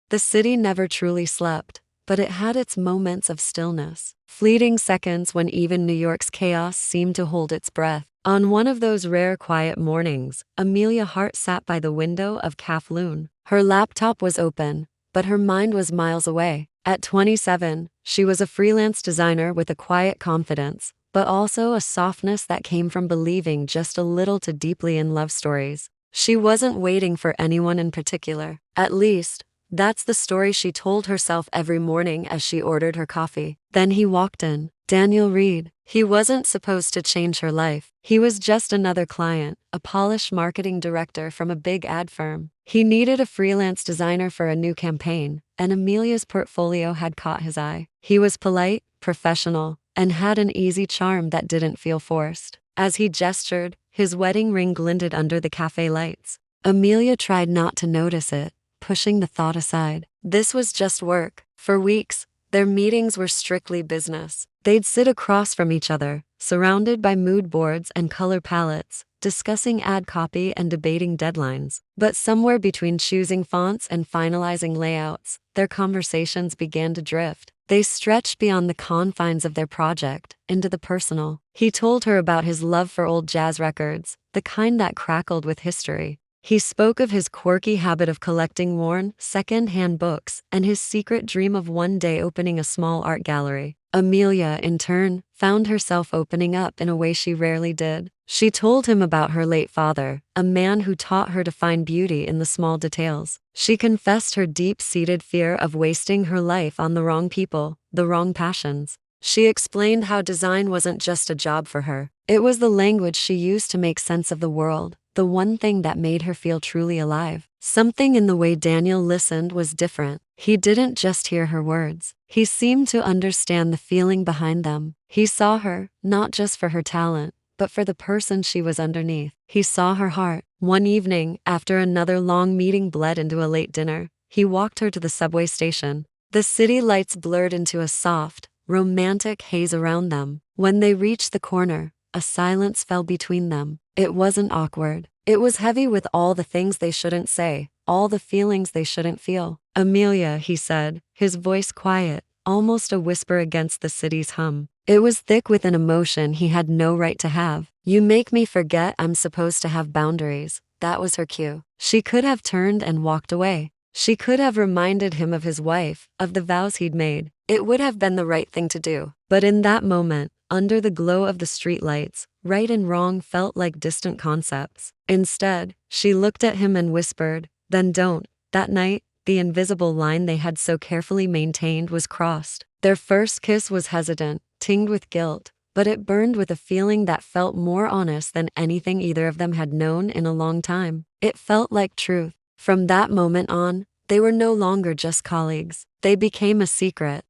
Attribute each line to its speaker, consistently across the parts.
Speaker 1: The city never truly slept, but it had its moments of stillness, fleeting seconds when even New York's chaos seemed to hold its breath. On one of those rare quiet mornings, Amelia Hart sat by the window of Kowloon. Her laptop was open, but her mind was miles away. At 27, she was a freelance designer with a quiet confidence, but also a softness that came from believing just a little too deeply in love stories. She wasn't waiting for anyone in particular. At least, that's the story she told herself every morning as she ordered her coffee. Then he walked in. Daniel Reed. He wasn't supposed to change her life. He was just another client, a polished marketing director from a big ad firm. He needed a freelance designer for a new campaign, and Amelia's portfolio had caught his eye. He was polite, professional, and had an easy charm that didn't feel forced. As he gestured, his wedding ring glinted under the cafe lights. Amelia tried not to notice it, pushing the thought aside. This was just work. For weeks, their meetings were strictly business. They'd sit across from each other, surrounded by mood boards and color palettes, discussing ad copy and debating deadlines. But somewhere between choosing fonts and finalizing layouts, their conversations began to drift. They stretched beyond the confines of their project, into the personal. He told her about his love for old jazz records, the kind that crackled with history. He spoke of his quirky habit of collecting worn, second-hand books and his secret dream of one day opening a small art gallery. Amelia, in turn, found herself opening up in a way she rarely did. She told him about her late father, a man who taught her to find beauty in the small details. She confessed her deep-seated fear of wasting her life on the wrong people, the wrong passions. She explained how design wasn't just a job for her. It was the language she used to make sense of the world, the one thing that made her feel truly alive. Something in the way Daniel listened was different. He didn't just hear her words. He seemed to understand the feeling behind them. He saw her, not just for her talent, but for the person she was underneath. He saw her heart. One evening, after another long meeting bled into a late dinner, he walked her to the subway station. The city lights blurred into a soft, romantic haze around them. When they reached the corner, a silence fell between them. It wasn't awkward. It was heavy with all the things they shouldn't say, all the feelings they shouldn't feel. Amelia, he said, his voice quiet, almost a whisper against the city's hum. It was thick with an emotion he had no right to have. You make me forget I'm supposed to have boundaries. That was her cue. She could have turned and walked away. She could have reminded him of his wife, of the vows he'd made. It would have been the right thing to do. But in that moment, under the glow of the streetlights, right and wrong felt like distant concepts. Instead, she looked at him and whispered, "Then don't." That night, the invisible line they had so carefully maintained was crossed. Their first kiss was hesitant, tinged with guilt, but it burned with a feeling that felt more honest than anything either of them had known in a long time. It felt like truth. From that moment on, they were no longer just colleagues. They became a secret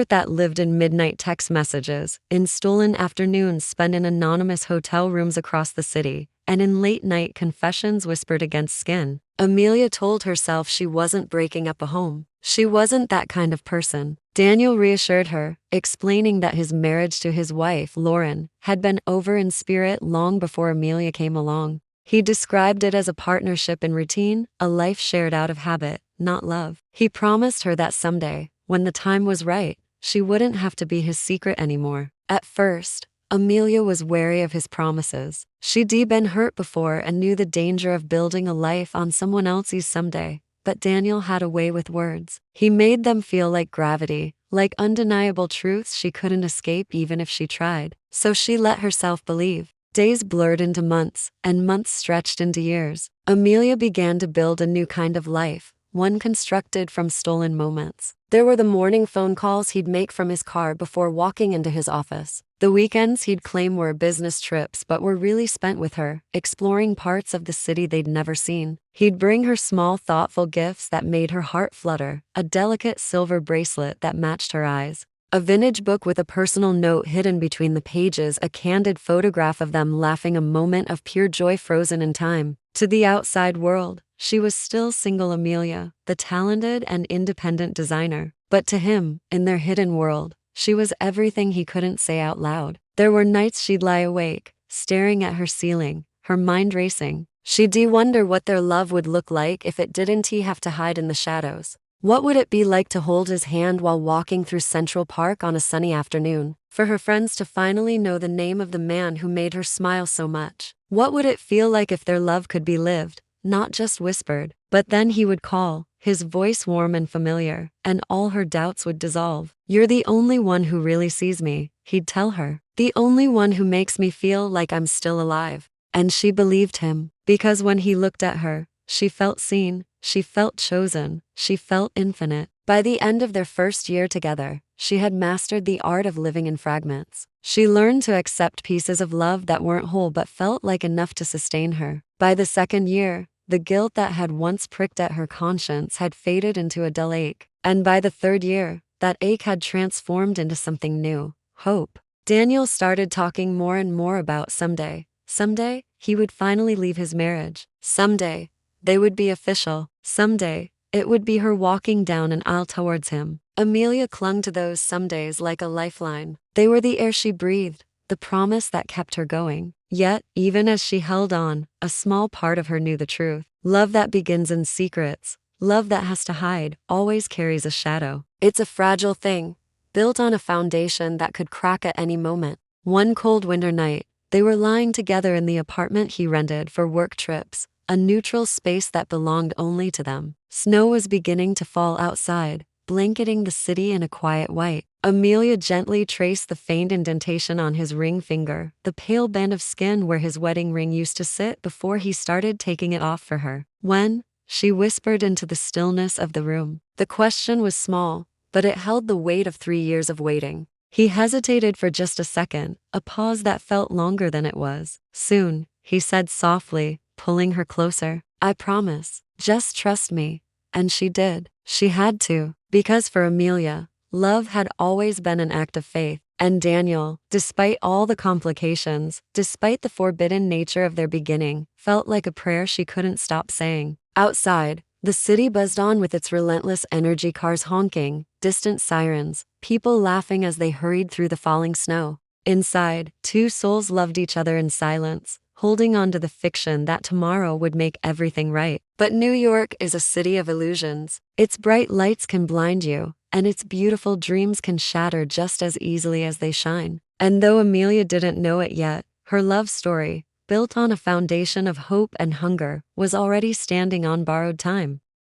Speaker 1: that lived in midnight text messages, in stolen afternoons spent in anonymous hotel rooms across the city, and in late-night confessions whispered against skin. Amelia told herself she wasn't breaking up a home. She wasn't that kind of person. Daniel reassured her, explaining that his marriage to his wife, Lauren, had been over in spirit long before Amelia came along. He described it as a partnership in routine, a life shared out of habit, not love. He promised her that someday, when the time was right, she wouldn't have to be his secret anymore. At first, Amelia was wary of his promises. She'd been hurt before and knew the danger of building a life on someone else's someday. But Daniel had a way with words. He made them feel like gravity, like undeniable truths she couldn't escape even if she tried. So she let herself believe. Days blurred into months, and months stretched into years. Amelia began to build a new kind of life, one constructed from stolen moments. There were the morning phone calls he'd make from his car before walking into his office. The weekends he'd claim were business trips but were really spent with her, exploring parts of the city they'd never seen. He'd bring her small, thoughtful gifts that made her heart flutter, a delicate silver bracelet that matched her eyes, a vintage book with a personal note hidden between the pages, a candid photograph of them laughing, a moment of pure joy frozen in time. To the outside world, she was still single Amelia, the talented and independent designer. But to him, in their hidden world, she was everything he couldn't say out loud. There were nights she'd lie awake, staring at her ceiling, her mind racing. She'd wonder what their love would look like if it didn't have to hide in the shadows. What would it be like to hold his hand while walking through Central Park on a sunny afternoon? For her friends to finally know the name of the man who made her smile so much? What would it feel like if their love could be lived, not just whispered? But then he would call, his voice warm and familiar, and all her doubts would dissolve. "You're the only one who really sees me," he'd tell her. "The only one who makes me feel like I'm still alive." And she believed him, because when he looked at her, she felt seen, she felt chosen, she felt infinite. By the end of their first year together, she had mastered the art of living in fragments. She learned to accept pieces of love that weren't whole but felt like enough to sustain her. By the second year, the guilt that had once pricked at her conscience had faded into a dull ache. And by the third year, that ache had transformed into something new: hope. Daniel started talking more and more about someday, he would finally leave his marriage. Someday, they would be official. Someday, it would be her walking down an aisle towards him. Amelia clung to those somedays like a lifeline. They were the air she breathed, the promise that kept her going. Yet, even as she held on, a small part of her knew the truth. Love that begins in secrets, love that has to hide, always carries a shadow. It's a fragile thing, built on a foundation that could crack at any moment. One cold winter night, they were lying together in the apartment he rented for work trips, a neutral space that belonged only to them. Snow was beginning to fall outside, blanketing the city in a quiet white. Amelia gently traced the faint indentation on his ring finger, the pale band of skin where his wedding ring used to sit before he started taking it off for her. "When?" she whispered into the stillness of the room. The question was small, but it held the weight of 3 years of waiting. He hesitated for just a second, a pause that felt longer than it was. "Soon," he said softly, pulling her closer. "I promise. Just trust me." And she did. She had to, because for Amelia, love had always been an act of faith. And Daniel, despite all the complications, despite the forbidden nature of their beginning, felt like a prayer she couldn't stop saying. Outside, the city buzzed on with its relentless energy, cars honking, distant sirens, people laughing as they hurried through the falling snow. Inside, two souls loved each other in silence, holding on to the fiction that tomorrow would make everything right. But New York is a city of illusions. Its bright lights can blind you, and its beautiful dreams can shatter just as easily as they shine. And though Amelia didn't know it yet, her love story, built on a foundation of hope and hunger, was already standing on borrowed time.